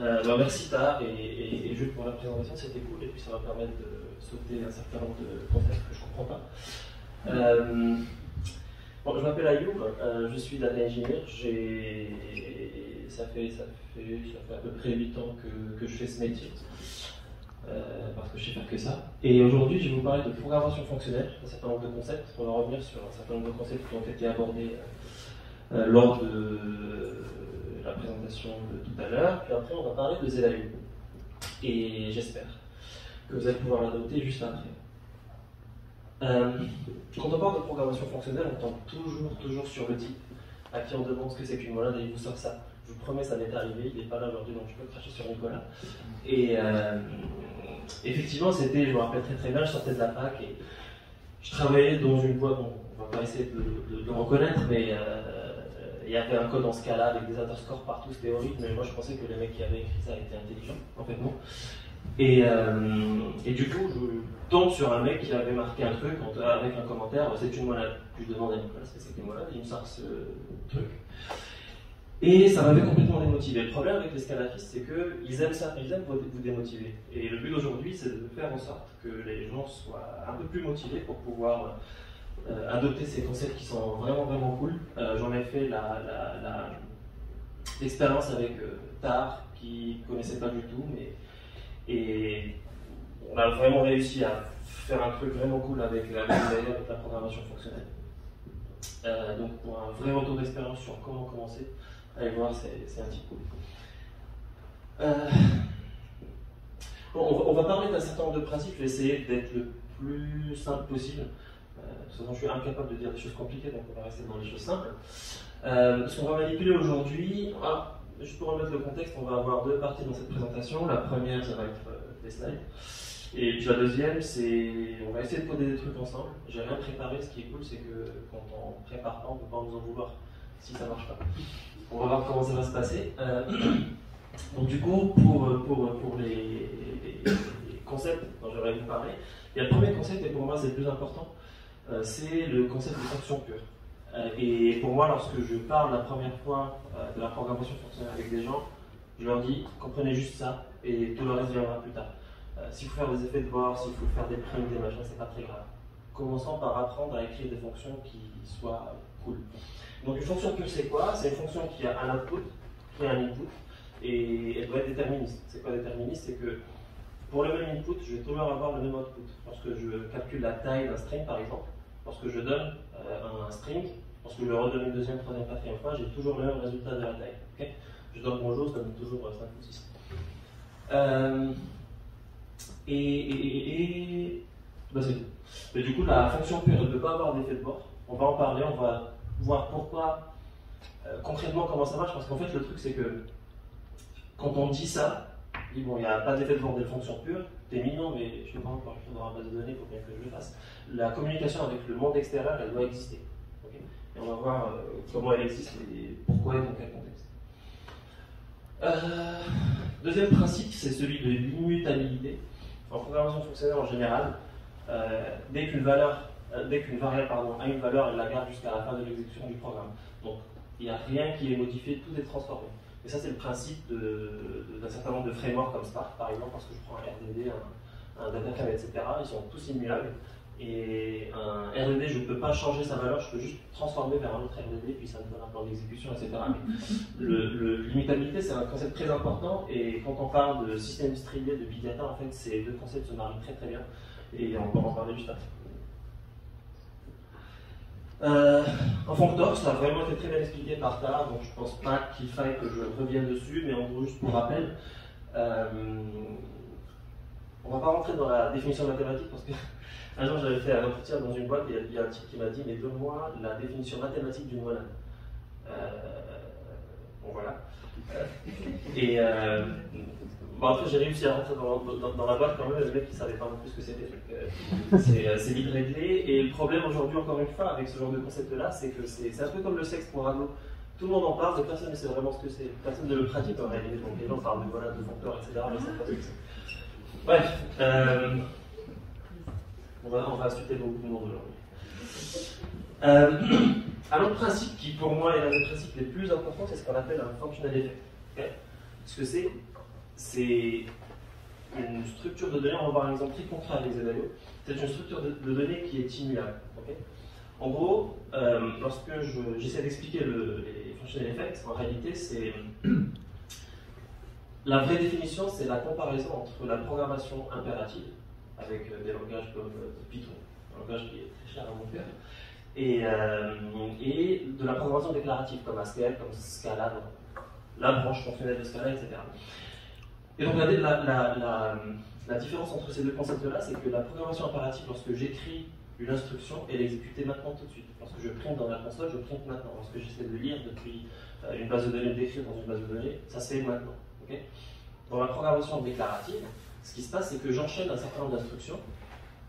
Merci Tar, et juste pour la présentation, c'était cool, et puis ça va permettre de sauter un certain nombre de concepts que je ne comprends pas. Bon, je m'appelle Ayoub, je suis data engineer, ça fait à peu près 8 ans que je fais ce métier, parce que je sais faire que ça. Et aujourd'hui, je vais vous parler de programmation fonctionnelle, un certain nombre de concepts. On va revenir sur un certain nombre de concepts qui ont été abordés lors de la présentation de tout à l'heure. Puis après, on va parler de ZAU. Et j'espère que vous allez pouvoir l'adopter juste après. Quand on parle de programmation fonctionnelle, on tombe toujours sur le type à qui on demande ce que c'est qu'une molade et il vous sort ça. Je vous promets, ça m'est arrivé, il n'est pas là aujourd'hui, donc je peux cracher sur Nicolas. Et effectivement, je me rappelle très bien, je sortais de la fac et je travaillais dans une boîte, bon, on va pas essayer de le reconnaître, mais il y avait un code en Scala avec des underscores partout, c'était horrible, mais moi je pensais que les mecs qui avaient écrit ça étaient intelligents, en fait non. Et du coup, je tombe sur un mec qui avait marqué un truc avec un commentaire, c'est une molade. Puis je demande à Nicolas ce que c'est qu'une molade, et il me sort ce truc. Et ça m'avait complètement démotivé. Le problème avec les scalafistes, c'est qu'ils aiment ça, ils aiment vous démotiver. Et le but d'aujourd'hui, c'est de faire en sorte que les gens soient un peu plus motivés pour pouvoir adopter ces concepts qui sont vraiment cool. J'en ai fait l'expérience avec Tar, qui ne connaissait pas du tout, et on a vraiment réussi à faire un truc vraiment cool avec la programmation fonctionnelle. Donc pour un vrai retour d'expérience sur comment commencer, allez voir, c'est un petit cool. Bon, on va parler d'un certain nombre de principes, je vais essayer d'être le plus simple possible. De toute façon, je suis incapable de dire des choses compliquées, donc on va rester dans les choses simples. Ce qu'on va manipuler aujourd'hui, juste pour remettre le contexte, on va avoir deux parties dans cette présentation. La première, ça va être des slides. Et puis la deuxième, on va essayer de coder des trucs ensemble. J'ai rien préparé, ce qui est cool, c'est que quand on prépare pas, on ne peut pas nous en vouloir si ça marche pas. On va voir comment ça va se passer. Donc du coup, pour les concepts dont j'aurais vous parler, il y a le premier concept, et pour moi c'est le plus important, c'est le concept de fonction pure. Et pour moi, lorsque je parle la première fois de la programmation fonctionnelle avec des gens, je leur dis, comprenez juste ça, et tout le reste viendra plus tard. S'il faut faire des effets de bord, s'il faut faire des primes, des machins, c'est pas très grave. Commençons par apprendre à écrire des fonctions qui soient cool. Donc une fonction pure, c'est quoi? C'est une fonction qui a un output, qui a un input, et elle doit être déterministe. C'est quoi déterministe? C'est que pour le même input, je vais toujours avoir le même output. Lorsque je calcule la taille d'un string, par exemple, lorsque je donne un string, lorsque je le redonne une deuxième, troisième, quatrième fois, j'ai toujours le même résultat de la taille. Okay, je donne bonjour, ça donne toujours 5 ou 6. Bah c'est tout. Mais du coup, la fonction pure ne peut pas avoir d'effet de bord. On va en parler, on va voir pourquoi, concrètement, comment ça marche. Parce qu'en fait, le truc, c'est que quand on dit ça, on dit bon, il n'y a pas d'effet de bord des fonctions pures, t'es mignon, mais je ne peux pas encore écrire dans la base de données, il faut bien que je le fasse. La communication avec le monde extérieur, elle doit exister. Okay, et on va voir comment elle existe et pourquoi et dans quel contexte. Deuxième principe, c'est celui de l'immutabilité. En programmation fonctionnelle en général, dès qu'une variable a une valeur, elle la garde jusqu'à la fin de l'exécution du programme. Donc il n'y a rien qui est modifié, tout est transformé. Et ça, c'est le principe d'un certain nombre de frameworks comme Spark, par exemple, parce que je prends un RDD, un dataframe, etc. Ils sont tous immutables. Et un RDD, je ne peux pas changer sa valeur, je peux juste transformer vers un autre RDD, puis ça me donne un plan d'exécution, etc. Mais l'immutabilité, c'est un concept très important, et quand on parle de système distribué, de big data, en fait, ces deux concepts se marient très bien, et on peut en parler juste après. En Functor, ça a vraiment été très bien expliqué par Tar, donc je ne pense pas qu'il faille que je revienne dessus, mais en gros, juste pour rappel, on ne va pas rentrer dans la définition mathématique, parce que un jour, j'avais fait un entretien dans une boîte et il y a un type qui m'a dit « Mais donne-moi la définition mathématique d'une molade. » Bon, voilà. Bon, après, j'ai réussi à rentrer dans la boîte quand même, le mec qui ne savait pas non plus ce que c'était. C'est vite réglé. Et le problème aujourd'hui, encore une fois, avec ce genre de concept-là, c'est que c'est un peu comme le sexe pour ado. Tout le monde en parle, mais personne ne sait vraiment ce que c'est. Personne ne le pratique en réalité. Donc les gens parlent de molades, de Functor, etc. Mais c'est pas ce que c'est. Bref. On va insulter beaucoup de monde aujourd'hui. Un autre principe qui, pour moi, est l'un des principes les plus importants, c'est ce qu'on appelle un functional effect. Okay, Ce que c'est une structure de données. On va voir un exemple très concret avec ZIO. C'est une structure de données qui est immutable. Okay, en gros, lorsque j'essaie d'expliquer les functional effects, en réalité, c'est la vraie définition, c'est la comparaison entre la programmation impérative, avec des langages comme Python, un langage qui est très cher à mon cœur, et de la programmation déclarative, comme Haskell, comme Scala, la branche fonctionnelle de Scala, etc. Et donc la différence entre ces deux concepts-là, c'est que la programmation impérative, lorsque j'écris une instruction, elle est exécutée maintenant tout de suite. Lorsque je printe dans la console, je printe maintenant. Lorsque j'essaie de lire depuis une base de données, d'écrire dans une base de données, ça se fait maintenant. Okay, dans la programmation déclarative, ce qui se passe, c'est que j'enchaîne un certain nombre d'instructions,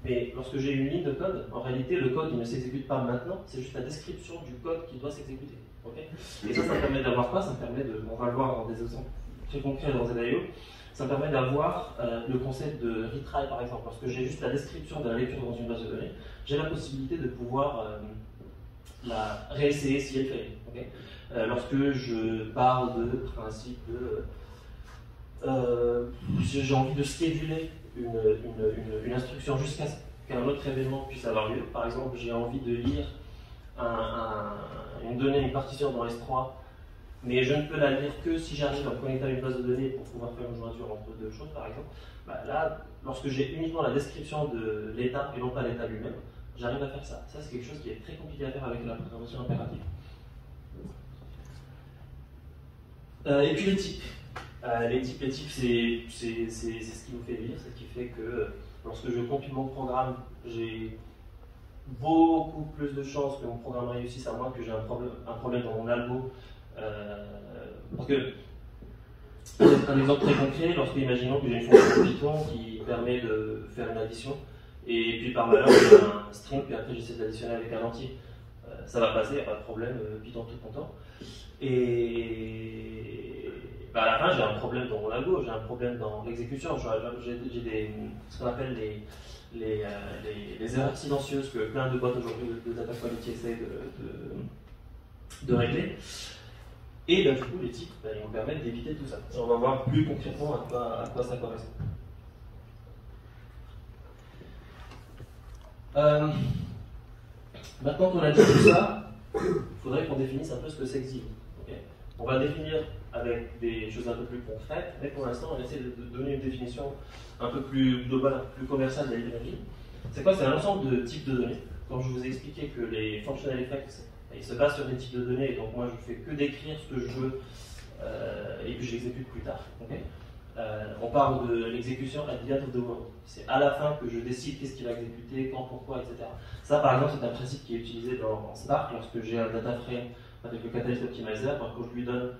mais lorsque j'ai une ligne de code, en réalité, le code il ne s'exécute pas maintenant, c'est juste la description du code qui doit s'exécuter. Okay, et ça permet d'avoir quoi? Ça me permet de, on va le voir dans des exemples très concrets dans ZIO, ça me permet d'avoir le concept de retry par exemple. Lorsque j'ai juste la description de la lecture dans une base de données, j'ai la possibilité de pouvoir la réessayer si elle fait. Okay, lorsque je parle de principe de j'ai envie de scheduler une instruction jusqu'à ce qu'un autre événement puisse avoir lieu. Par exemple, j'ai envie de lire une donnée, une partition dans S3, mais je ne peux la lire que si j'arrive à me connecter à une base de données pour pouvoir faire une jointure entre deux choses, par exemple. Bah là, lorsque j'ai uniquement la description de l'état et non pas l'état lui-même, j'arrive à faire ça. Ça, c'est quelque chose qui est très compliqué à faire avec la programmation impérative. Et puis les types. Les types, c'est ce qui nous fait lire, c'est ce qui fait que lorsque je compile mon programme, j'ai beaucoup plus de chances que mon programme réussisse, à moins que j'ai un problème dans mon algo. Parce que, un exemple très concret, lorsque imaginons que j'ai une fonction Python qui permet de faire une addition, et puis par malheur j'ai un string, puis après j'essaie d'additionner avec un entier, ça va passer, il n'y a pas de problème, Python tout content. Et bah à la fin, j'ai un problème dans mon algo, j'ai un problème dans l'exécution. J'ai ce qu'on appelle les erreurs silencieuses que plein de boîtes aujourd'hui de data quality essayent de régler. Et bah, du coup, les types, bah, ils vont permettre d'éviter tout ça. Et on va voir plus concrètement à quoi ça correspond. Maintenant qu'on a dit tout ça, il faudrait qu'on définisse un peu ce que c'est que ZIO. Okay, on va définir avec des choses un peu plus concrètes, mais pour l'instant, on essaie de donner une définition un peu plus globale, un peu plus commerciale de la librairie. C'est quoi? C'est un ensemble de types de données. Quand je vous ai expliqué que les functional effects, ils se basent sur des types de données, et donc moi je fais que décrire ce que je veux, et puis j'exécute plus tard. Okay, on parle de l'exécution at the end of the world. C'est à la fin que je décide qu'est-ce qui va exécuter, quand, pourquoi, etc. Ça, par exemple, c'est un principe qui est utilisé dans Spark lorsque j'ai un data frame avec le Catalyst Optimizer. Quand je lui donne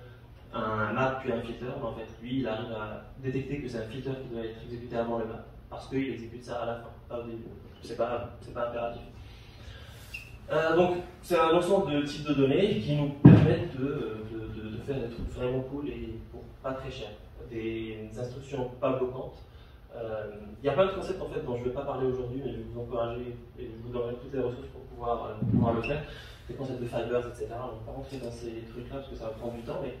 un map puis un filter, en fait, lui, il arrive à détecter que c'est un filter qui doit être exécuté avant le map, parce qu'il exécute ça à la fin, pas au début. C'est pas impératif. Donc, c'est un ensemble de types de données qui nous permettent de faire des trucs vraiment cool et pour pas très cher. Des instructions pas bloquantes. Il y a plein de concepts en fait dont je ne vais pas parler aujourd'hui, mais je vais vous encourager et je vous donnerai toutes les ressources pour pouvoir le faire. Des concepts de fibers, etc. On ne va pas rentrer dans ces trucs-là parce que ça va prendre du temps, mais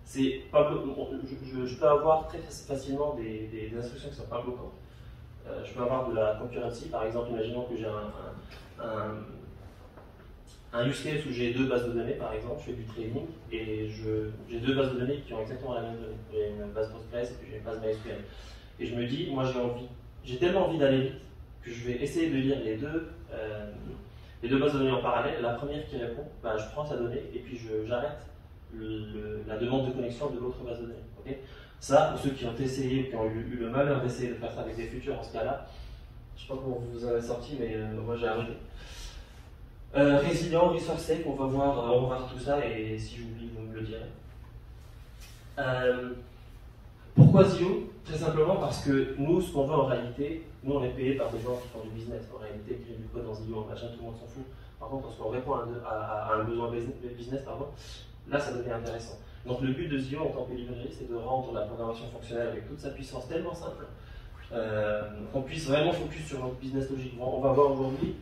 c'est pas je peux avoir très facilement des instructions qui ne sont pas bloquantes. Je peux avoir de la concurrency, par exemple, imaginons que j'ai un use case où j'ai deux bases de données, par exemple, je fais du trading et j'ai deux bases de données qui ont exactement la même donnée. J'ai une base Postgres et puis j'ai une base MySQL. Et je me dis, moi j'ai tellement envie d'aller vite que je vais essayer de lire les deux bases de données en parallèle. La première qui répond, bah, je prends sa donnée et puis j'arrête la demande de connexion de l'autre base de données. Okay, ça, pour ceux qui ont essayé ou qui ont eu le malheur d'essayer de faire ça avec des futurs en ce cas-là, je ne sais pas comment vous en avez sorti, mais moi j'ai arrêté. Résilient, resource sec, on va voir tout ça et si j'oublie, vous me le direz. Pourquoi ZIO? Très simplement parce que nous, ce qu'on veut en réalité, nous on est payé par des gens qui font du business. En réalité, écrire du code dans ZIO, machin, tout le monde s'en fout. Par contre, lorsqu'on répond à un besoin business, là ça devient intéressant. Donc le but de ZIO en tant que librairie, c'est de rendre la programmation fonctionnelle avec toute sa puissance tellement simple qu'on puisse vraiment focus sur notre business logique. On va voir aujourd'hui.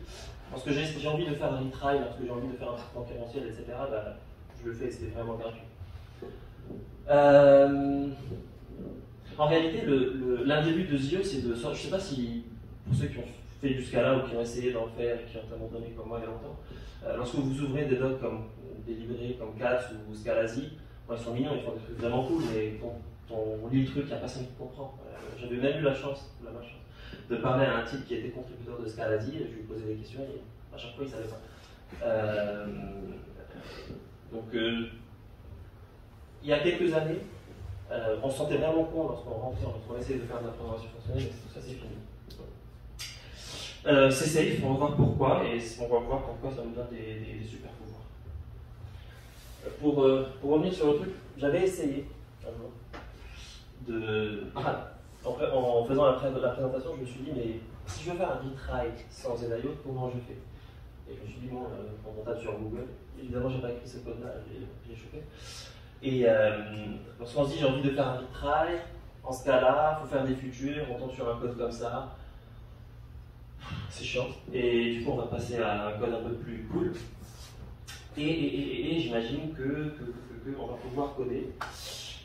Lorsque j'ai envie de faire un retry, lorsque j'ai envie de faire un traitement différentiel, etc., bah, je le fais, c'était vraiment gratuit. En réalité, l'un des buts de Zio, c'est de sortir. Je ne sais pas si, pour ceux qui ont fait du Scala ou qui ont essayé d'en faire et qui ont abandonné comme moi il y a longtemps, lorsque vous ouvrez des docs comme des librairies comme Cats ou Scalasi, bon, ils sont mignons, ils font des trucs vraiment cool, mais quand on lit le truc, il n'y a personne qui comprend. J'avais même eu la malchance de parler à un type qui était contributeur de Scalasi, je lui posais des questions et à chaque fois il ne savait pas. Donc, il y a quelques années, on se sentait vraiment con lorsqu'on rentrait, lorsqu'on essayait de faire de la programmation fonctionnelle, mais tout ça c'est fini. C'est safe, on va voir pourquoi, et on va voir pourquoi ça nous donne des super pouvoirs. Pour revenir sur le truc, j'avais essayé un jour en faisant la présentation, je me suis dit, mais si je veux faire un retry sans Zedaio, comment je fais? Et je me suis dit, bon, on tape sur Google. Évidemment, j'ai pas écrit ce code-là, j'ai chopé. Et lorsqu'on se dit, j'ai envie de faire un retry en Scala, il faut faire des futurs, on tombe sur un code comme ça. C'est chiant. Et du coup, on va passer à un code un peu plus cool. Et j'imagine qu'on va pouvoir coder.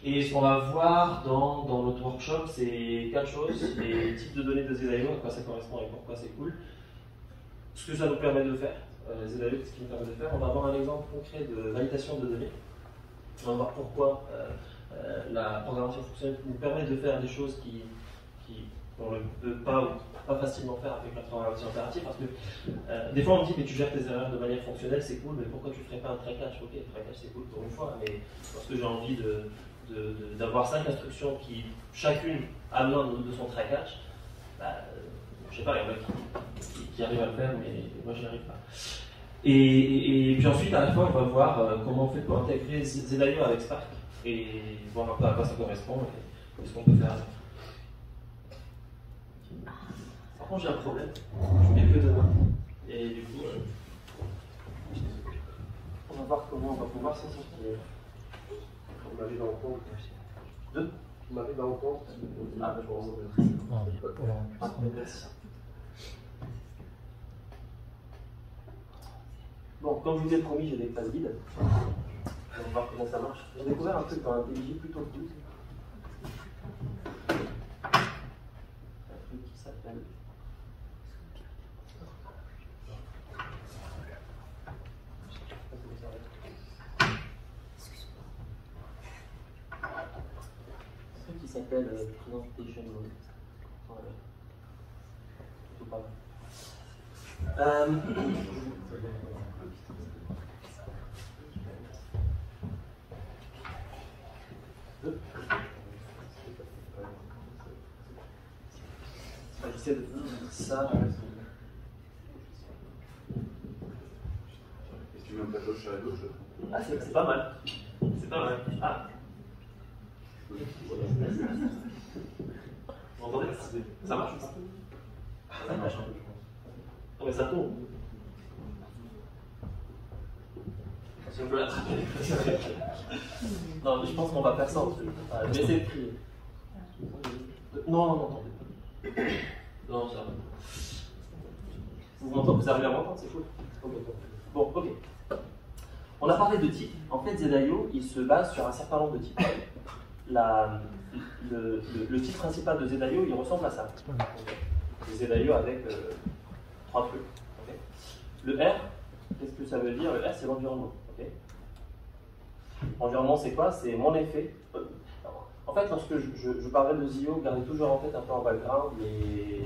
Et ce qu'on va voir dans notre workshop, c'est 4 choses. Les types de données de Zedaio, à quoi ça correspond et pourquoi c'est cool. Ce que ça nous permet de faire. Zedaio, ce qui nous permet de faire. On va avoir un exemple concret de validation de données. On va voir pourquoi la programmation fonctionnelle nous permet de faire des choses qu'on ne peut pas facilement faire avec la programmation impérative, parce que des fois on me dit mais tu gères tes erreurs de manière fonctionnelle, c'est cool, mais pourquoi tu ne ferais pas un try catch? Ok, try catch c'est cool pour une fois, mais lorsque j'ai envie d'avoir 5 instructions qui chacune a besoin de son try catch, je sais pas, il y en a qui arrivent à le faire, mais moi j'y arrive pas. Et puis ensuite, à la fin, on va voir comment on fait pour intégrer Zedaio avec Spark et voir un peu à quoi ça correspond et ce qu'on peut faire avec. Par contre, j'ai un problème. Je n'ai que 2 mains. Et du coup, on va voir comment on va pouvoir s'en sortir. On m'avait dans le compte. 2 On m'avait dans le compte. Ah, je vous remercie. Merci. Bon, comme je vous ai promis, j'ai des classes guides. On va voir comment ça marche. J'ai découvert un truc dans IntelliJ plutôt cool. Un truc qui s'appelle. Un truc qui s'appelle Presentation Mode. Plutôt pas mal. J'essaie de faire ça. Et tu mets un plateau à gauche? Ah, c'est pas mal. C'est pas mal. Ah. Vous entendez? Ça marche ou pas? Ça marche un peu, je pense. Non, mais ça tourne. Si on peut l'attraper. Non, mais je pense qu'on va faire ça en fait. Je vais essayer de prier. Non. Non, ça va. Vous arrivez à m'entendre, c'est cool. Bon, ok. On a parlé de types. En fait, Zedaio, il se base sur un certain nombre de types. Le type principal de Zedaio, il ressemble à ça. C'est Zedaio avec 3 trucs. Okay. Le R, qu'est-ce que ça veut dire? Le R, c'est l'environnement. Okay. L'environnement, c'est quoi? C'est mon effet. En fait, lorsque je parlerai de Zio, gardez toujours en tête un peu en background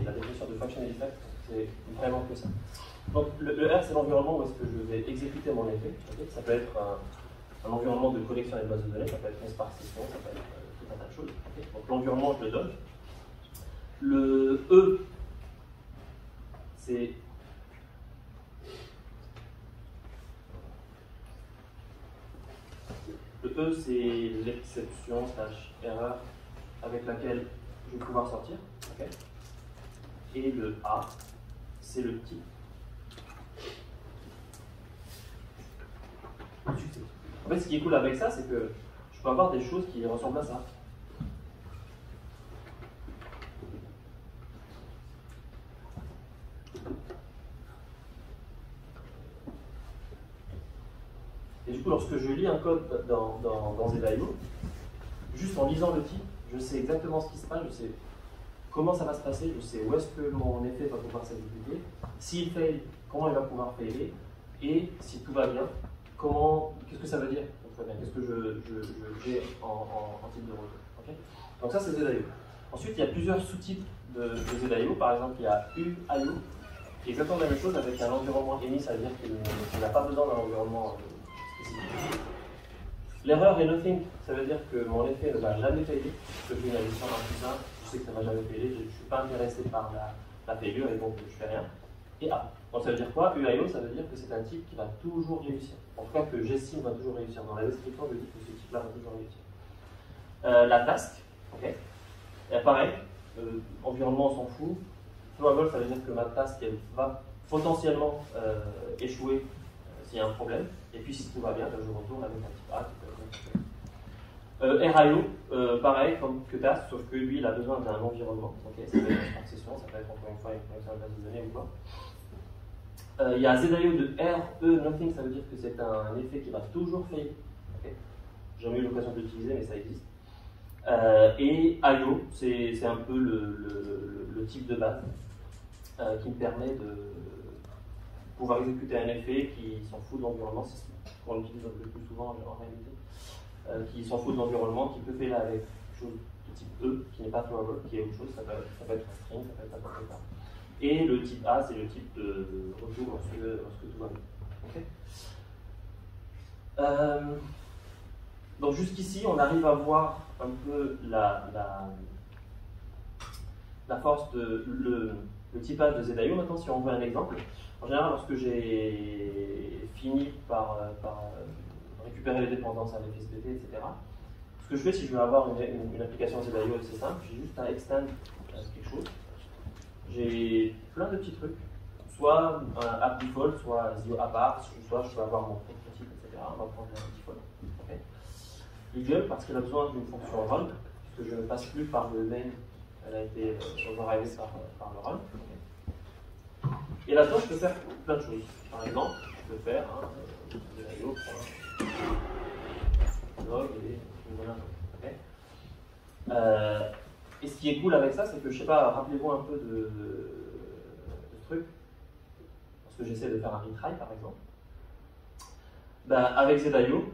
la définition de functional effect, c'est vraiment que ça. Donc le R, c'est l'environnement où est-ce que je vais exécuter mon effet. Okay. Ça peut être un environnement de collection des bases de données, ça peut être une sparse session, ça peut être tout un tas de choses. Okay. Donc l'environnement, je le donne. Le E, c'est l'exception / erreur avec laquelle je vais pouvoir sortir. Okay. Et le A, c'est le type. En fait, ce qui est cool avec ça, c'est que je peux avoir des choses qui ressemblent à ça. Et du coup, lorsque lorsque je lis un code dans ZIO, juste en lisant le type, je sais exactement ce qui se passe, je sais comment ça va se passer, je sais où est-ce que mon effet va pouvoir s'exécuter, s'il fail, comment il va pouvoir failer, et si tout va bien, qu'est-ce que ça veut dire tout va bien, qu'est-ce que j'ai en type de retour. Okay, donc ça c'est ZIO. Ensuite, il y a plusieurs sous-types de ZIO. Par exemple, il y a UIO, qui est exactement la même chose avec un environnement EMI, ça veut dire qu'il n'a pas besoin d'un environnement spécifique. L'erreur est nothing, ça veut dire que mon effet ne va jamais failer, parce que j'ai une addition 1 plus 1, je sais que ça ne va jamais failer, je ne suis pas intéressé par la failure et donc je ne fais rien. Et A. Donc ça veut dire quoi? UIO, ça veut dire que c'est un type qui va toujours réussir. En tout cas, que j'estime va toujours réussir. Dans la description, je dis que ce type-là va toujours réussir. La task, ok. Et pareil, environnement, on s'en fout. Flowable, ça veut dire que ma task elle va potentiellement échouer s'il y a un problème. Et puis si tout va bien, je retourne avec un type A. RIO, pareil comme que task, sauf que lui il a besoin d'un environnement. Okay, ça peut être par session, ça peut être encore une fois une connexion à la base de données ou quoi. Il y a ZIO de RE nothing, ça veut dire que c'est un effet qui va toujours fail. Okay. J'ai jamais eu l'occasion de l'utiliser, mais ça existe. Et IO, c'est un peu le type de base qui me permet de pouvoir exécuter un effet qui s'en fout de l'environnement, c'est ce qu'on utilise le plus souvent en réalité, qui s'en fout de l'environnement, qui peut faire avec quelque chose de type E, qui n'est pas flowable, qui est autre chose, ça peut être un string, ça peut être n'importe quoi. Et le type A, c'est le type de retour lorsque tout va bien. Okay. Donc jusqu'ici, on arrive à voir un peu la force de le typage de ZIO. Maintenant, si on veut un exemple, en général, lorsque j'ai fini par récupérer les dépendances avec SPT, etc., ce que je fais, si je veux avoir une application ZIO assez simple, j'ai juste à extend quelque chose. J'ai plein de petits trucs, soit un app default, soit ZIO AppArt, soit je peux avoir mon propre type, etc. On va prendre un default. Okay. Eagle, parce qu'elle a besoin d'une fonction run, puisque je ne passe plus par le main, elle a été overrided par le run. Okay. Et là-dedans, je peux faire plein de choses. Par exemple, je peux faire un log et je me donne un truc. Okay. Et ce qui est cool avec ça, c'est que, je sais pas, rappelez-vous un peu de ce truc, parce que j'essaie de faire un retry par exemple. Ben, avec ZIO,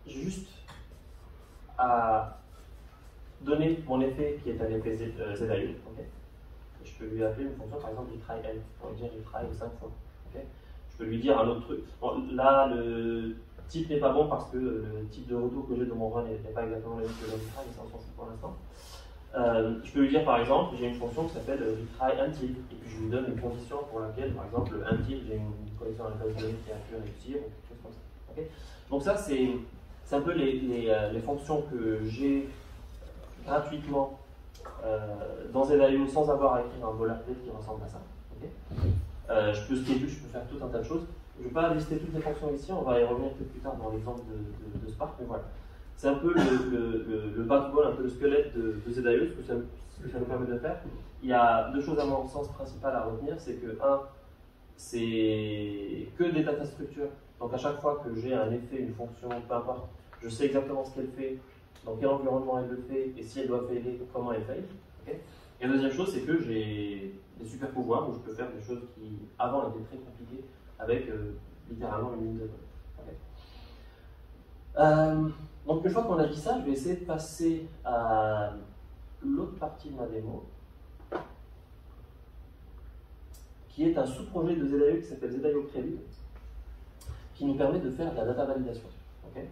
j'ai juste à donner mon effet qui est un effet ZIO. Okay. Je peux lui appeler une fonction, par exemple, retry n. On va dire retry 5 fois. Okay. Je peux lui dire un autre truc. Bon, là, le type n'est pas bon parce que le type de retour que j'ai dans mon run n'est pas exactement le même que le retry, mais ça on s'en fout pour l'instant. Je peux lui dire par exemple, j'ai une fonction qui s'appelle retry until, et puis je lui donne une condition pour laquelle, par exemple, until, j'ai une connexion à la base de données qui a pu réussir, ou quelque chose comme ça. Okay. Donc ça, c'est un peu les fonctions que j'ai gratuitement dans ZIO sans avoir à écrire un boilerplate qui ressemble à ça. Okay. Je peux schedule, je peux faire tout un tas de choses. Je ne vais pas lister toutes les fonctions ici, on va y revenir peut-être plus tard dans l'exemple de Spark, mais voilà. C'est un peu le backbone, un peu le squelette de ZIO, ce que ça nous permet de faire. Il y a deux choses à mon sens principales à retenir, c'est que, un, c'est que des data structures. Donc à chaque fois que j'ai un effet, une fonction, peu importe, je sais exactement ce qu'elle fait, dans quel environnement elle le fait, et si elle doit failer, comment elle fait. Okay. Et la deuxième chose, c'est que j'ai des super pouvoirs où je peux faire des choses qui, avant, étaient très compliquées, avec littéralement une ligne de code. Okay. Donc une fois qu'on a dit ça, je vais essayer de passer à l'autre partie de ma démo, qui est un sous-projet de ZIO qui s'appelle ZIO Prelude, qui nous permet de faire de la data validation. Okay.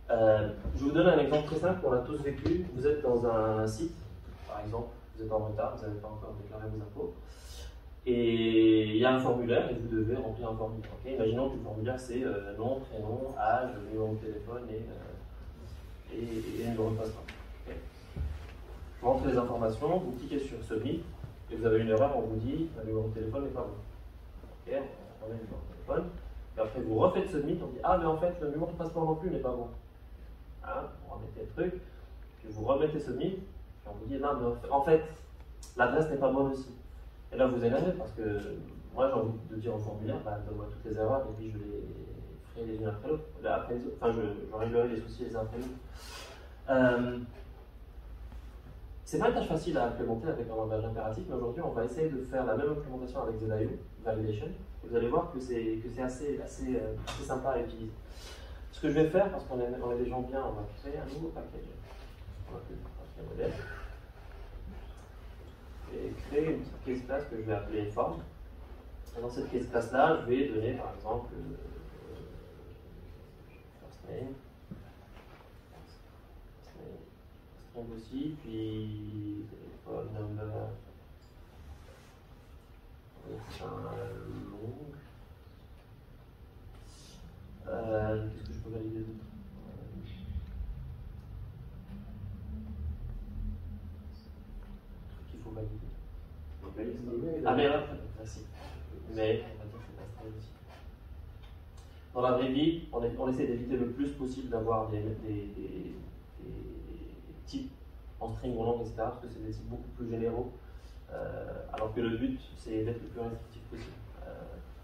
Je vous donne un exemple très simple, on l'a tous vécu. Vous êtes dans un site, par exemple, vous êtes en retard, vous n'avez pas encore déclaré vos impôts, et il y a un formulaire et vous devez remplir un formulaire. Okay. Imaginons que le formulaire c'est nom, prénom, âge, numéro de téléphone et numéro de passeport. Okay. Vous rentrez les informations, vous cliquez sur Submit et vous avez une erreur, on vous dit le numéro de téléphone n'est pas bon. Okay. On met le numéro de téléphone, et après vous refaites Submit, on dit ah mais en fait le numéro de passeport non plus n'est pas bon. Hein, vous remettez le truc, puis vous remettez Submit, puis on vous dit non mais en fait l'adresse n'est pas bonne aussi. Et là vous énervez parce que moi j'ai envie de dire au formulaire, bah, donne-moi toutes les erreurs et puis je les ferai les unes après l'autre. Enfin, je réglerai les soucis les uns après les autres. C'est pas une tâche facile à implémenter avec un langage impératif, mais aujourd'hui on va essayer de faire la même implémentation avec ZIO, Validation, et vous allez voir que c'est assez sympa à utiliser. Ce que je vais faire, parce qu'on est des gens bien, on va créer un nouveau package. On va créer un modèle. Et créer une petite case class que je vais appeler form. Et dans cette case class là, je vais donner par exemple first name aussi, puis téléphone number, un long. Qu'est-ce que je peux valider d'autre? Qu'il faut valider. Ah mais merci. Mais on va dire que c'est pas string aussi. Dans la vraie vie, on essaie d'éviter le plus possible d'avoir des types en string ou long, etc. Parce que c'est des types beaucoup plus généraux. Alors que le but, c'est d'être le plus restrictif possible.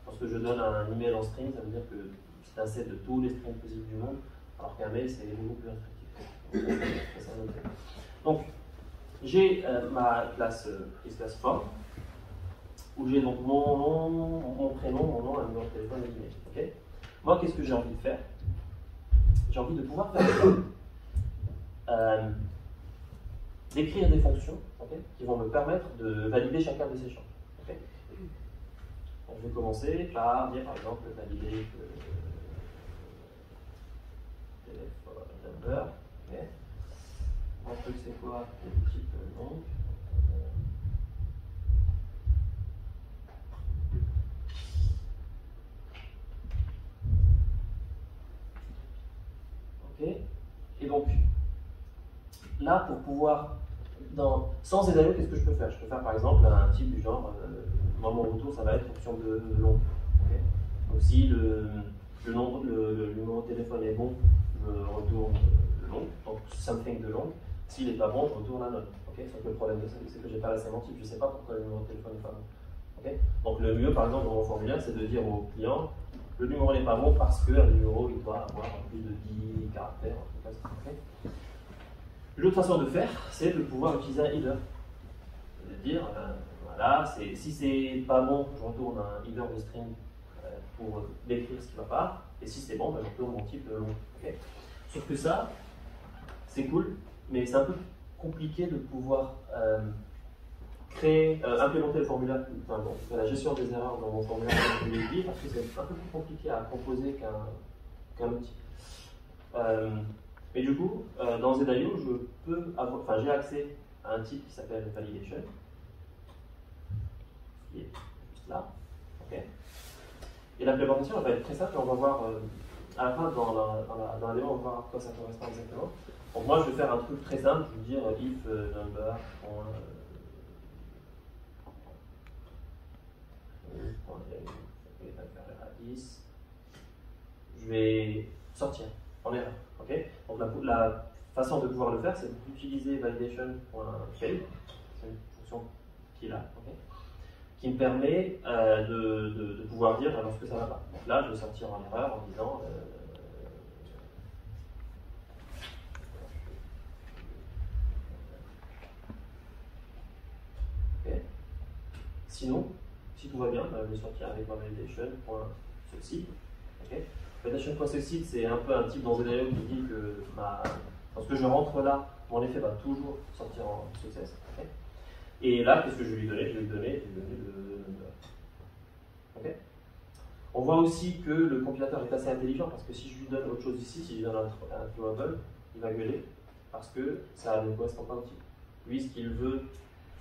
Lorsque je donne un email en string, ça veut dire que c'est un set de tous les strings possibles du monde, alors qu'un mail, c'est beaucoup plus restrictif. Donc, j'ai ma classe form, où j'ai donc mon prénom, mon nom, un numéro de téléphone et l'email. Okay. Moi, qu'est-ce que j'ai envie de faire? J'ai envie de pouvoir faire d'écrire des fonctions qui vont me permettre de valider chacun de ces champs. Okay. Donc, je vais commencer par dire, par exemple, valider téléphone number. Okay. Mon truc, c'est quoi? Le type long. Et donc, là, pour pouvoir, sans ZIO, qu'est-ce que je peux faire? Je peux faire par exemple un type du genre, moi mon retour, ça va être option de long. Okay. Donc si le numéro de téléphone est bon, je retourne le long, donc something de long. S'il n'est pas bon, je retourne un autre. Okay. Sauf que le problème de ça, c'est que je n'ai pas la sémantique, je ne sais pas pourquoi le numéro de téléphone n'est pas bon. Okay. Donc le mieux, par exemple, dans mon formulaire, c'est de dire au client, le numéro n'est pas bon parce que le numéro il doit avoir plus de 10 caractères. Okay. L'autre façon de faire, c'est de pouvoir utiliser un header. De dire, voilà, si c'est pas bon, je retourne un header de string pour décrire ce qui ne va pas, et si c'est bon, ben, je retourne mon type long. Okay. Sauf que ça, c'est cool, mais c'est un peu compliqué de pouvoir implémenter le formulaire, enfin, bon, la gestion des erreurs dans mon formulaire parce que c'est un peu plus compliqué à composer qu'un outil. Mais du coup, dans ZIO, j'ai accès à un type qui s'appelle validation, qui est juste là. Okay. Et l'implémentation va être très simple, on va voir à la fin dans la démo, on va voir à quoi ça correspond exactement. Donc moi, je vais faire un truc très simple, je vais dire if number. Je vais sortir en erreur. Okay. Donc la façon de pouvoir le faire, c'est d'utiliser validation.fail, c'est une fonction qui est là, okay, qui me permet de pouvoir dire lorsque ça ne va pas. Donc là, je vais sortir en erreur en disant okay. Sinon, si tout va bien, je vais sortir avec ma validation.succeed. Okay. Validation.succeed, c'est un peu un type dans ZIO qui dit que lorsque je rentre là, mon effet va toujours sortir en success. Okay. Et là, qu'est-ce que je vais lui donner? Je vais lui donner le number. Okay. On voit aussi que le compilateur est assez intelligent parce que si je lui donne autre chose ici, si je lui donne un throwable, il va gueuler parce que ça ne correspond pas au type. Lui, ce qu'il veut,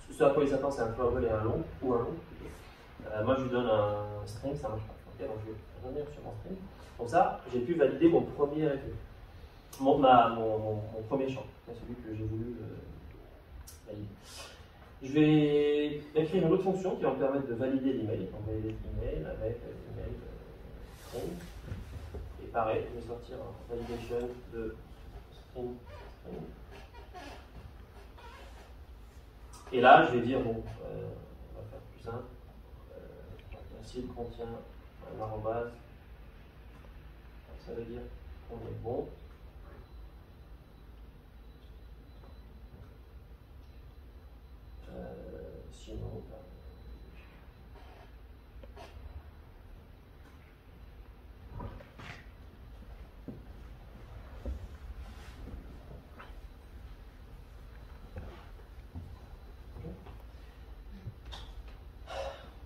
ce à quoi il s'attend, c'est un throwable et un long, ou un long. Moi, je lui donne un string, ça ne marche pas. Okay, donc je vais revenir sur mon string. Donc ça, j'ai pu valider mon premier effet, mon premier champ, celui que j'ai voulu valider. Je vais écrire une autre fonction qui va me permettre de valider l'email. Donc valider l'email avec l'email string. Et pareil, je vais sortir un validation de string. Et là, je vais dire, bon, on va faire plus simple. s'il contient un arrobase, ça veut dire qu'on est bon. Sinon,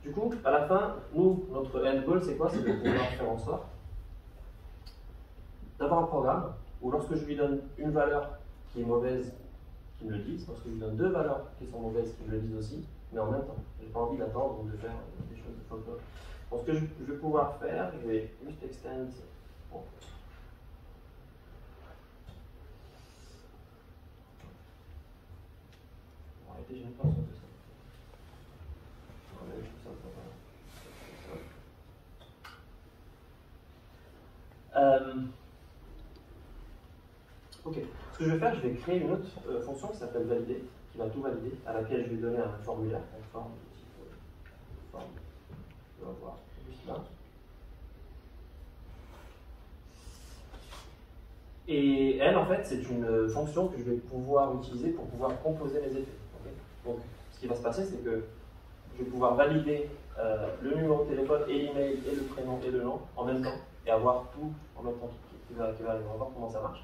du coup, à la fin, nous, notre end goal, c'est quoi? C'est de pouvoir faire en sorte d'avoir un programme où lorsque je lui donne une valeur qui est mauvaise, qu'il me le dise, lorsque je lui donne deux valeurs qui sont mauvaises, qu'il me le dise aussi, mais en même temps. Je n'ai pas envie d'attendre ou de faire des choses de folklore. Donc ce que je vais pouvoir faire, je vais juste extend. Bon. Arrêtez, je n'ai pas besoin de ça. Ok, ce que je vais faire, je vais créer une autre fonction qui s'appelle valider, qui va tout valider, à laquelle je vais donner un formulaire, une forme de type forme. On va voir juste là. Et elle, en fait, c'est une fonction que je vais pouvoir utiliser pour pouvoir composer mes effets. Okay. Donc, ce qui va se passer, c'est que je vais pouvoir valider le numéro de téléphone et l'email et le prénom et le nom en même temps et avoir tout en même temps qui va arriver. On va voir comment ça marche.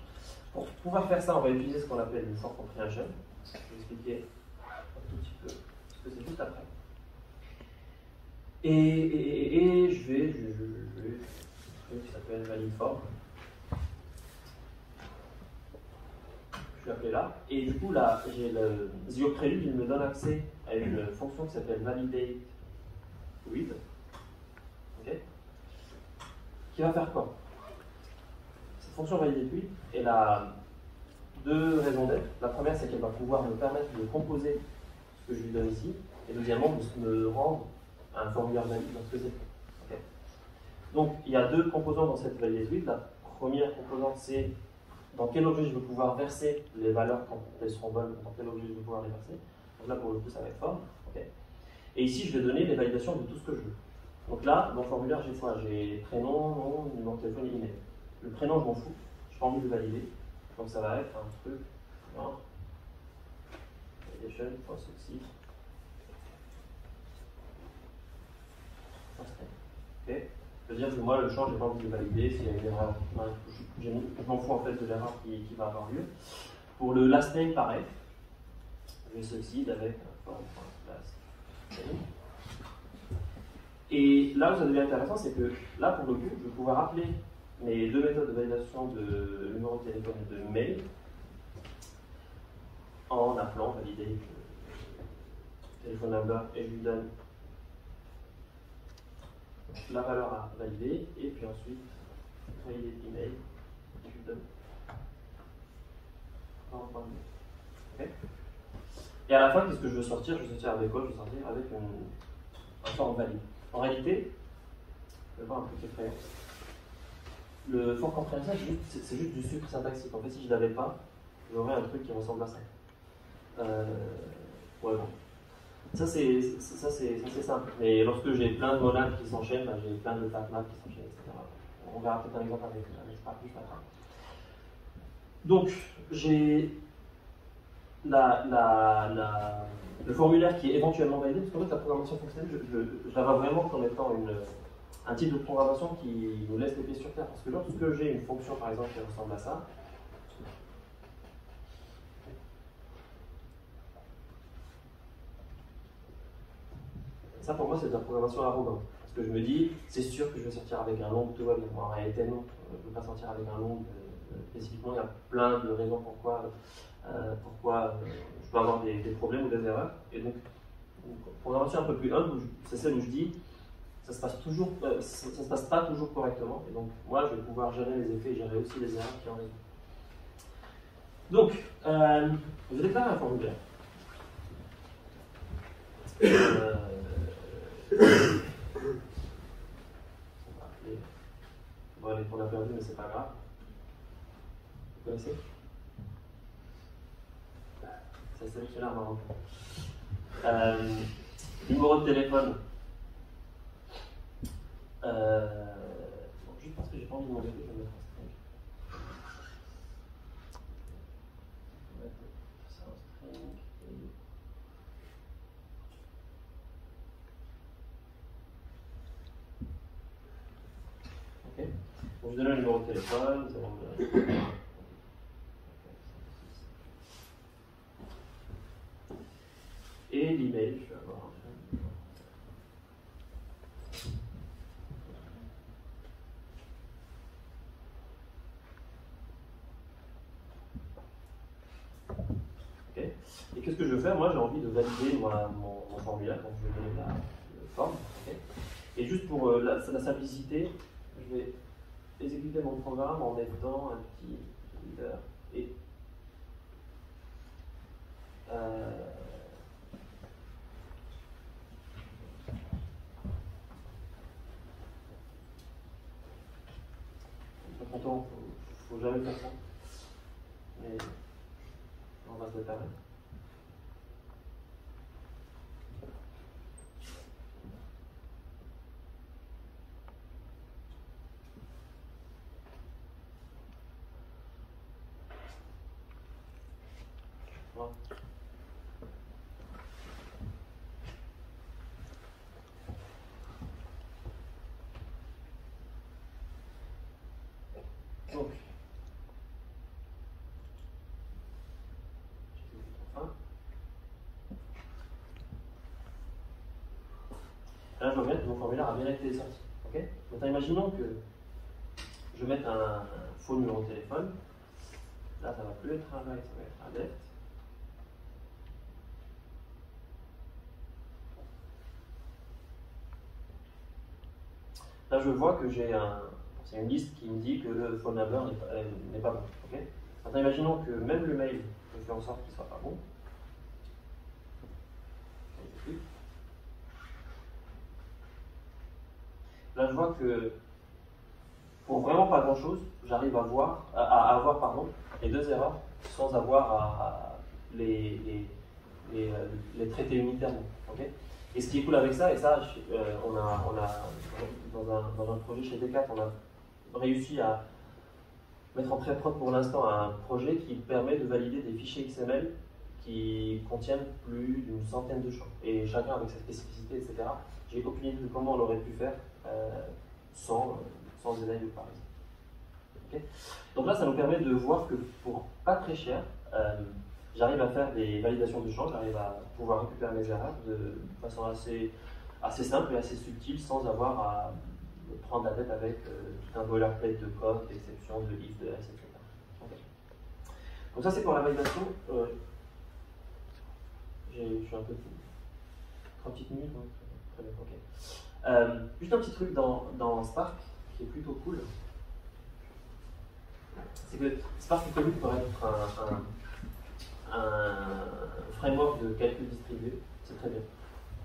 Pour pouvoir faire ça, on va utiliser ce qu'on appelle une for comprehension. Je vais expliquer un tout petit peu ce que c'est juste après. Et je vais un truc qui s'appelle valid form. Je vais appeler là. Et du coup, là, j'ai le Zio Prelude, il me donne accès à une fonction qui s'appelle validate with. Ok, qui va faire quoi? Cette fonction validate with, elle a deux raisons d'être. La première, c'est qu'elle va pouvoir me permettre de composer ce que je lui donne ici. Et deuxièmement, de me rendre un formulaire valide lorsque c'est fait. Okay. Donc, il y a deux composantes dans cette validate with. La première composante, c'est dans quel objet je vais pouvoir verser les valeurs quand elles seront bonnes, dans quel objet je vais pouvoir les verser. Donc là, pour le coup, ça va être forme. Okay. Et ici, je vais donner les validations de tout ce que je veux. Donc là, dans le formulaire, j'ai quoi? J'ai prénom, nom, numéro de téléphone et email. Le prénom, je m'en fous. Je n'ai pas envie de le valider. Donc ça va être un truc, genre, validation, succeed. Ok. C'est-à-dire que moi, le champ, je n'ai pas envie de le valider. S'il y a une erreur, je m'en fous en fait de l'erreur qui va avoir lieu. Pour le last name, pareil. Je succeed avec form.last name. Et là où ça devient intéressant, c'est que là, pour le coup, je vais pouvoir appeler mes deux méthodes de validation de numéro de téléphone et de mail en appelant valider téléphone number et je lui donne la valeur à valider et puis ensuite valider email et je lui donne okay. Et à la fin, qu'est-ce que je veux sortir? Je veux sortir avec quoi? Je veux sortir avec un forme valide. En réalité, je vais voir un peu qui est le for comprehension, c'est juste du sucre syntaxique. En fait, si je ne l'avais pas, j'aurais un truc qui ressemble à ça. Ouais, bon. Ça, c'est simple. Mais lorsque j'ai plein de monades qui s'enchaînent, ben, j'ai plein de fatmaps qui s'enchaînent, etc. On verra peut-être un exemple avec Spark juste après. Donc, j'ai le formulaire qui est éventuellement validé, parce qu'en fait, la programmation fonctionnelle, je la vois vraiment comme étant un type de programmation qui nous laisse les pieds sur terre. Parce que lorsque j'ai une fonction, par exemple, qui ressemble à ça, ça pour moi c'est de la programmation arrogante. Parce que je me dis, c'est sûr que je vais sortir avec un long, tout va bien. En réalité, non, je ne veux pas sortir avec un long. Spécifiquement, il y a plein de raisons pourquoi je peux avoir des problèmes ou des erreurs. Et donc, une programmation un peu plus humble, c'est celle où je dis, ça se passe pas toujours correctement. Et donc, moi, je vais pouvoir gérer les effets et gérer aussi les erreurs qui en résultent. Donc, je déclare un formulaire. Bon, on a perdu, mais c'est pas grave. Vous connaissez? C'est là, marrant. Numéro de téléphone. Bon, juste parce que j'ai pas envie de m'embêter, je vais mettre un string. Je vais mettre ça en string. Ok. Donc je donne le numéro de téléphone. Nous allons et l'email, je vais avoir un. Okay. Et qu'est-ce que je veux faire? Moi, j'ai envie de valider mon formulaire, donc je vais donner la forme. Okay. Et juste pour la simplicité, je vais exécuter mon programme en mettant un petit leader et pourtant, il ne faut jamais faire ça, mais on va se le permettre. Voilà. Donc, là, je vois bien que mon formulaire a bien été sorti. Okay. Maintenant, imaginons que je mette un faux numéro de téléphone. Là, ça ne va plus être un right, ça va être un left. Là, je vois que c'est une liste qui me dit que le phone number n'est pas bon. Okay. Maintenant, imaginons que même le mail, je fais en sorte qu'il ne soit pas bon. Là, je vois que pour vraiment pas grand-chose, j'arrive à avoir les deux erreurs sans avoir les traiter unitairement. Okay. Et ce qui est cool avec ça, et ça, on a dans un projet chez Decat, on a réussi à mettre en pré-prod pour l'instant un projet qui permet de valider des fichiers XML qui contiennent plus d'une centaine de champs, et chacun avec sa spécificité, etc. J'ai aucune idée de comment on aurait pu faire sans NIO par exemple. Okay. Donc là, ça nous permet de voir que pour pas très cher, j'arrive à faire des validations de champs, j'arrive à pouvoir récupérer mes erreurs de façon assez simple et assez subtile, sans avoir à prendre la tête avec tout un boilerplate de code, d'exception, de if, de else, etc. Okay. Donc ça, c'est pour la validation. Je suis un peu fou. 3 petites minutes, hein. Très bien, ok. Juste un petit truc dans Spark qui est plutôt cool. C'est que Spark est connu pour être un framework de calcul distribué, c'est très bien.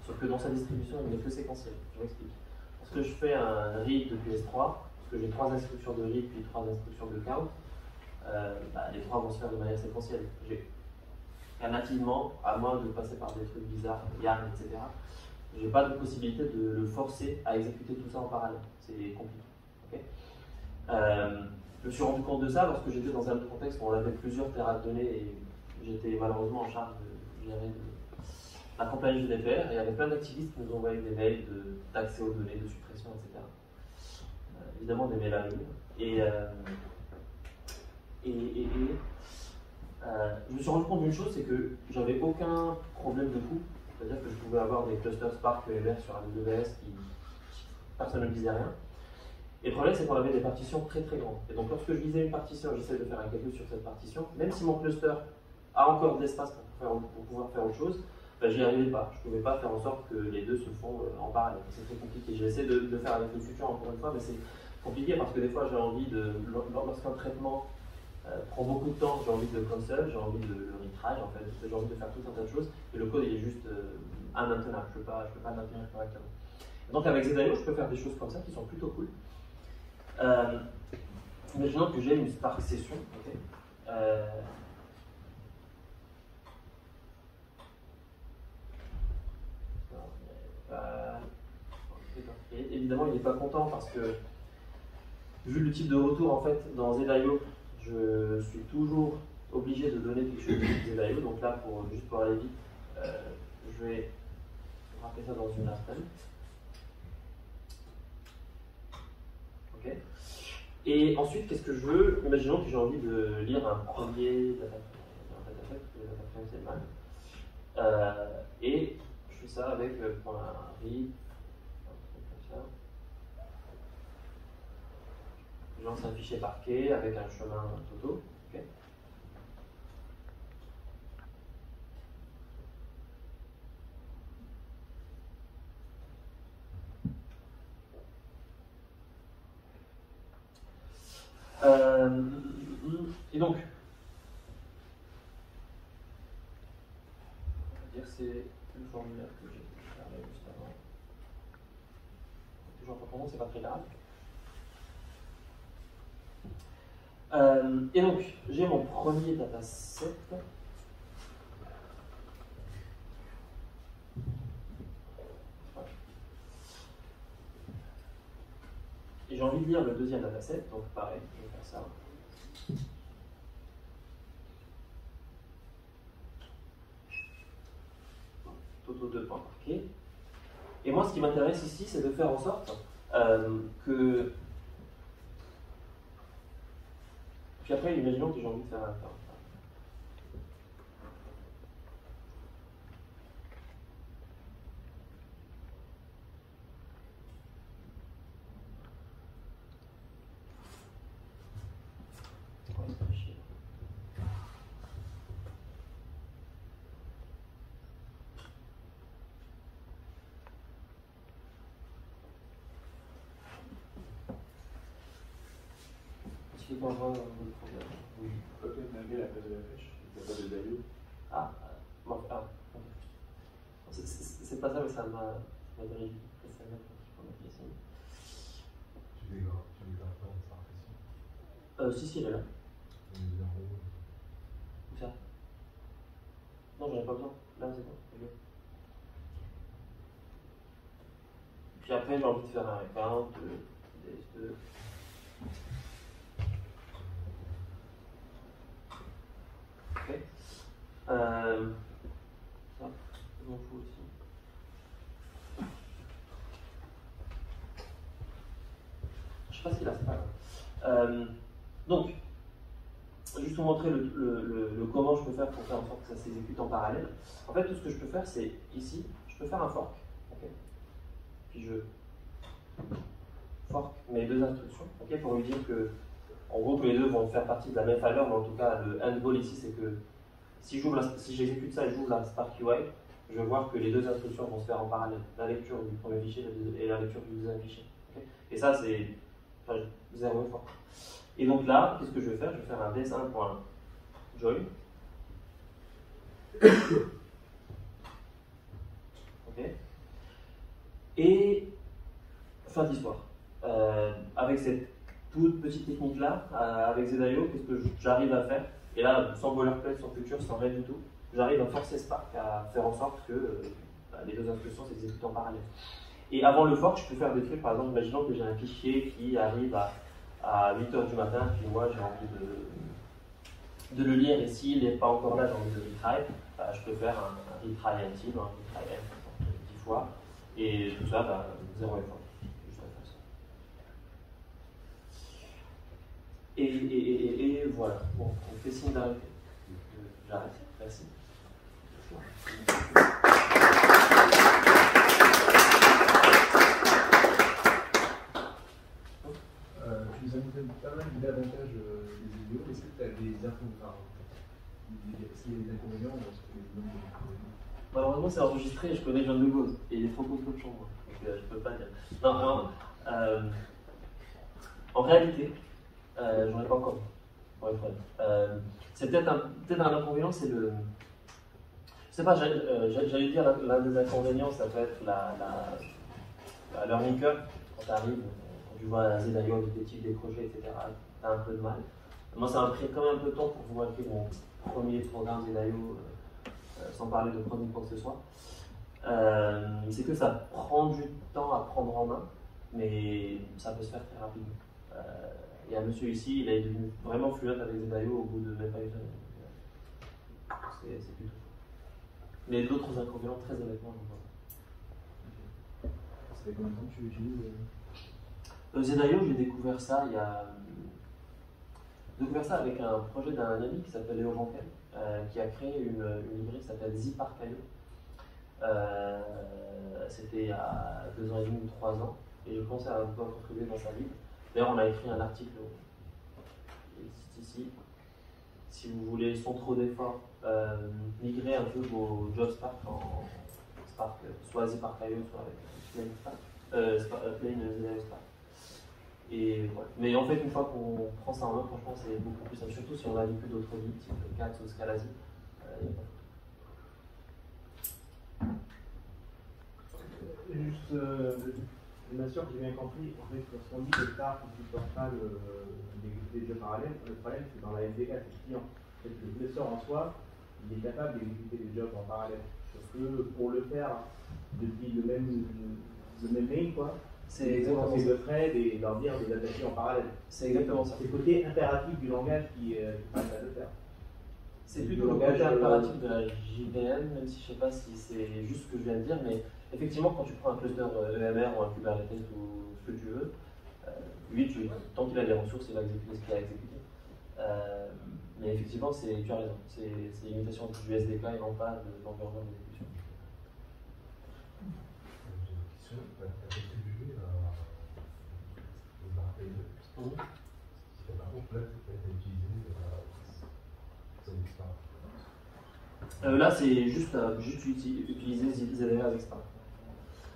Sauf que dans sa distribution, il n'est que séquentiel. Je m'explique. Lorsque je fais un read depuis S3, parce que j'ai 3 instructions de read puis 3 instructions de count, les 3 vont se faire de manière séquentielle. Nativement, à moins de passer par des trucs bizarres, YARN, etc., j'ai pas de possibilité de le forcer à exécuter tout ça en parallèle. C'est compliqué. Okay. Je me suis rendu compte de ça lorsque j'étais dans un autre contexte où on avait plusieurs terras de données et j'étais malheureusement en charge de gérer la compliance GDPR, et il y avait plein d'activistes qui nous envoyaient des mails d'accès aux données, de suppression, etc. Évidemment des mails à lire. Je me suis rendu compte d'une chose, c'est que j'avais aucun problème de coût. C'est-à-dire que je pouvais avoir des clusters Spark EMR sur AWS qui personne ne me disait rien. Et le problème, c'est qu'on avait des partitions très très grandes. Et donc lorsque je lisais une partition, j'essaie de faire un calcul sur cette partition, même si mon cluster a encore de l'espace pour pouvoir faire autre chose, je n'y arrivais pas. Je ne pouvais pas faire en sorte que les deux se font en parallèle. C'est très compliqué. J'ai essayé de le faire avec une future encore une fois, mais c'est compliqué parce que des fois j'ai envie lorsqu'un traitement prend beaucoup de temps, j'ai envie de le console, j'ai envie de le retry, en fait, j'ai envie de faire tout un tas de choses, et le code il est juste immaintenable, je ne peux pas le maintenir correctement. Donc avec ZIO, je peux faire des choses comme ça qui sont plutôt cool. Imaginons que j'ai une Spark session, okay. Et évidemment, il n'est pas content parce que, vu le type de retour, en fait, dans Z.io, je suis toujours obligé de donner quelque chose de Z.io. Donc là, juste pour aller vite, je vais rappeler ça dans une last. Ok. Et ensuite, qu'est-ce que je veux? Imaginons que j'ai envie de lire un premier dataset, le dataframe c'est mal. Et je fais ça avec .read, un truc comme ça. Je lance un fichier parquet avec un chemin toto. Okay. Et donc, on va dire que c'est le formulaire que j'ai parlé juste avant. Toujours pas comment, c'est pas très grave. Et donc, j'ai mon premier dataset. Et j'ai envie de lire le deuxième dataset, donc pareil, je vais faire ça. Toto 2 points marqués. Et moi, ce qui m'intéresse ici, c'est de faire en sorte que. Puis après, imaginons que j'ai envie de faire un temps. Est-ce qu'il y a un problème? Oui. Pourquoi tu as navigué la place de la flèche? Il n'y a pas de value. Ah, bon, ah. C'est pas ça, mais ça m'a donné ça m'a Tu dégraves pas sa impression. Si, il est là. Où ça? Non, j'en ai pas besoin. Là, c'est bon. Puis après, j'ai envie de faire un count de ok. Ça, je m'en fous aussi. Je sais pas ce qu'il a, c'est pas grave. Donc, juste vous montrer le comment je peux faire pour faire en sorte que ça s'exécute en parallèle. En fait, tout ce que je peux faire, c'est ici, je peux faire un fork. Okay. Puis je fork mes deux instructions, okay, pour lui dire que, en gros, que les deux vont faire partie de la même valeur, mais en tout cas, le end goal ici, c'est que si j'exécute ça et j'ouvre la Spark UI, je vais voir que les deux instructions vont se faire en parallèle, la lecture du premier fichier et la lecture du deuxième fichier. Okay. Et ça, c'est zéro effort. Et donc là, qu'est-ce que je vais faire? Je vais faire un des1.join. Ok. Et fin d'histoire. Avec cette toute petite technique-là, avec Z.io, qu'est-ce que j'arrive à faire? Et là, sans boilerplate, sans culture, sans rien du tout, j'arrive à forcer Spark à faire en sorte que les deux instructions s'exécutent en parallèle. Et avant le fork, je peux faire des trucs, par exemple, imaginons que j'ai un fichier qui arrive à 8h du matin, puis moi j'ai envie de le lire, et s'il n'est pas encore là, j'ai envie de retry, je peux faire un retry until, un retry n 10 fois, et tout ça, zéro effort. Juste à faire ça. Et voilà, bon, on fait signe d'arrêter. J'arrête, merci. Tu nous as montré pas mal d'avantages des vidéos. Est-ce que tu as des inconvénients? S'il y a des inconvénients, est-ce que les inconvénients? Malheureusement, c'est enregistré et je connais John de Gaulle. Et il est trop costaud de chambre. Donc je peux pas dire. Non, en réalité, j'en ai pas encore. Pour être honnête. C'est peut-être un inconvénient, c'est le. Je sais pas, j'allais dire l'un des inconvénients, ça peut être la learning curve. Quand tu arrives, quand tu vois un Z.io avec des types décrochés, etc., tu as un peu de mal. Moi, ça m'a pris quand même un peu de temps pour pouvoir écrire mon premier programme Z.io, sans parler de premier quoi que ce soit. C'est que ça prend du temps à prendre en main, mais ça peut se faire très rapidement. Il y a un monsieur ici, il est devenu vraiment fluent avec ZIO au bout de même pas une semaine. C'est plutôt fort. Mais d'autres inconvénients, très honnêtement, je ne vois pas. Ça fait combien de temps que tu l'utilises ZIO, j'ai découvert ça avec un projet d'un ami qui s'appelle Léo Vankel, qui a créé une librairie qui s'appelle ZipArchive. C'était il y a 2 ans et demi ou 3 ans, et je pensais à pouvoir contribuer dans sa livre. D'ailleurs, on a écrit un article ici. Si vous voulez, sans trop d'efforts, migrer un peu vos jobs Spark en Spark, soit ZipArchive, soit avec Plain Spark. Et voilà. Mais en fait, une fois qu'on prend ça en main, franchement, c'est beaucoup plus simple. Surtout si on a l'habitude d'autres livres, type Katz ou Scalasi. Juste, je m'assure que j'ai bien compris. En fait, lorsqu'on dit que Spark ne supporte pas d'exécuter des jeux parallèles, le problème c'est dans la SDK, c'est le client. En fait, le blesseur en soi, il est capable d'exécuter des jobs en parallèle. Sauf que pour le faire depuis le même mail, quoi, c'est exactement ça. De thread et leur dire de les attacher en parallèle. C'est exactement ça. C'est le côté impératif du langage qui permet de le faire. C'est plutôt le côté impératif de la JVM, même si je ne sais pas si c'est juste ce que je viens de dire, mais effectivement, quand tu prends un cluster EMR ou un Kubernetes ou ce que tu veux, lui, tant qu'il a les ressources, il va exécuter ce qu'il a exécuté. Mais effectivement, tu as raison, c'est l'imitation du SDK et non pas de l'environnement d'exécution. J'ai une question, tu as contribué au Marseille 2. Par contre, là, tu as utilisé Spark. Là, c'est juste utiliser ZIO avec Spark.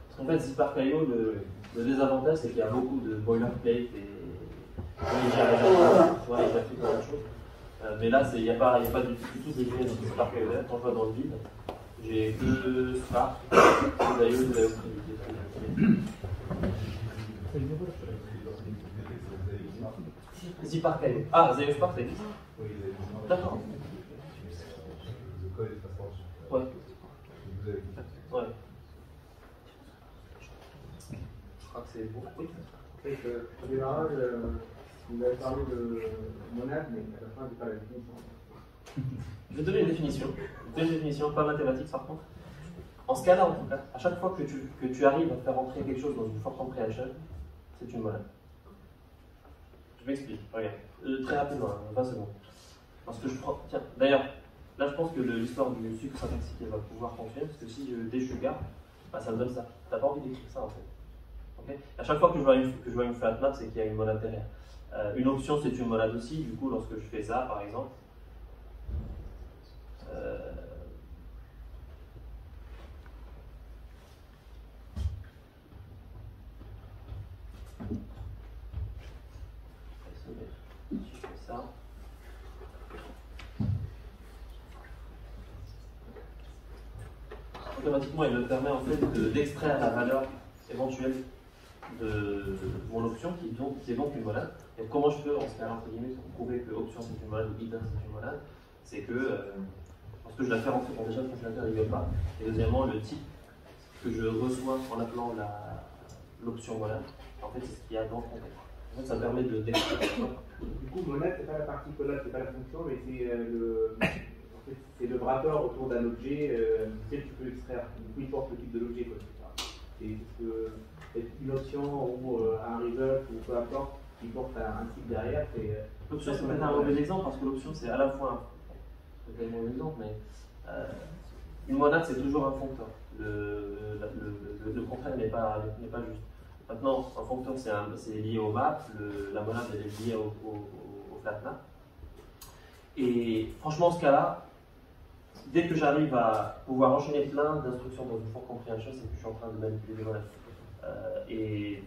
Parce qu'en fait, ZipArchive, le désavantage, c'est qu'il y a beaucoup de boilerplate et il gère fait pas mal de choses. Mais là, il n'y a pas du tout défini sur ZipArchive. Quand je vois dans le vide, j'ai que Spark, ZIO privé. ZipArchive. Ah, ZIO Spark, ça existe. D'accord. Le code est très proche. Ouais. Ouais. Je crois que c'est bon. Oui. En fait, au démarrage, vous avez parlé de monade, mais à la fin, je n'ai pas la définition. Je vais te donner une définition, pas mathématique par contre. En ce cas-là, en tout cas, à chaque fois que tu arrives à faire entrer quelque chose dans une forte comprehension, c'est une monade. Je m'explique, regarde. Très rapidement, 20 secondes. Parce que je prends. Tiens, d'ailleurs, là je pense que l'histoire du sucre syntaxique va pouvoir fonctionner, parce que si je désugar, ça me donne ça. Tu n'as pas envie d'écrire ça en fait. Okay, à chaque fois que je vois une flat map, c'est qu'il y a une monade derrière. Une option, c'est une monade aussi. Du coup, lorsque je fais ça, par exemple, si je fais ça, automatiquement, il me permet en fait d'extraire la valeur éventuelle de mon option, qui est donc une monade. Et comment je peux, en ce cas-là, entre guillemets, prouver que option c'est une monade ou hidden c'est une monade, c'est que parce que je la fais rentrer, bon, déjà le fonctionnateur il ne veut pas, et deuxièmement, le type que je reçois en appelant l'option monade, en fait, c'est ce qu'il y a dans le contexte. En fait, ça me permet d'extraire. Du coup, monade, c'est pas la partie collab, c'est pas la fonction, mais c'est le wrapper autour d'un objet duquel tu peux extraire. Du coup, il porte le type de l'objet, quoi. C'est une option ou un result ou peu importe, qui porte un type derrière. L'option, c'est peut-être un mauvais exemple parce que l'option, c'est à la fois c'est un mauvais exemple, mais une monade, c'est toujours un foncteur. Le contraire n'est pas juste. Maintenant, un foncteur, c'est lié au map, la monade, elle est liée au flat map. Et franchement, en ce cas-là, dès que j'arrive à pouvoir enchaîner plein d'instructions dans une forte comprehension, c'est que je suis en train de manipuler des monades. Et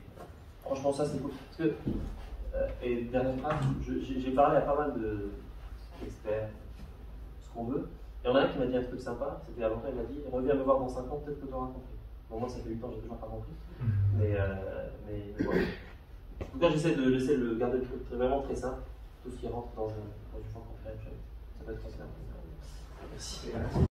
franchement, ça c'est cool. Parce que, et dernière phrase, j'ai parlé à pas mal d'experts, ce qu'on veut. Et il y en a un qui m'a dit un truc sympa, c'était avant, il m'a dit reviens me voir dans 5 ans, peut-être que tu auras compris. Bon, moi ça fait 8 ans, j'ai toujours pas compris. Mais voilà. En tout cas, j'essaie de garder le truc vraiment très simple, tout ce qui rentre dans une forte compréhension. Ça peut être considéré. Merci.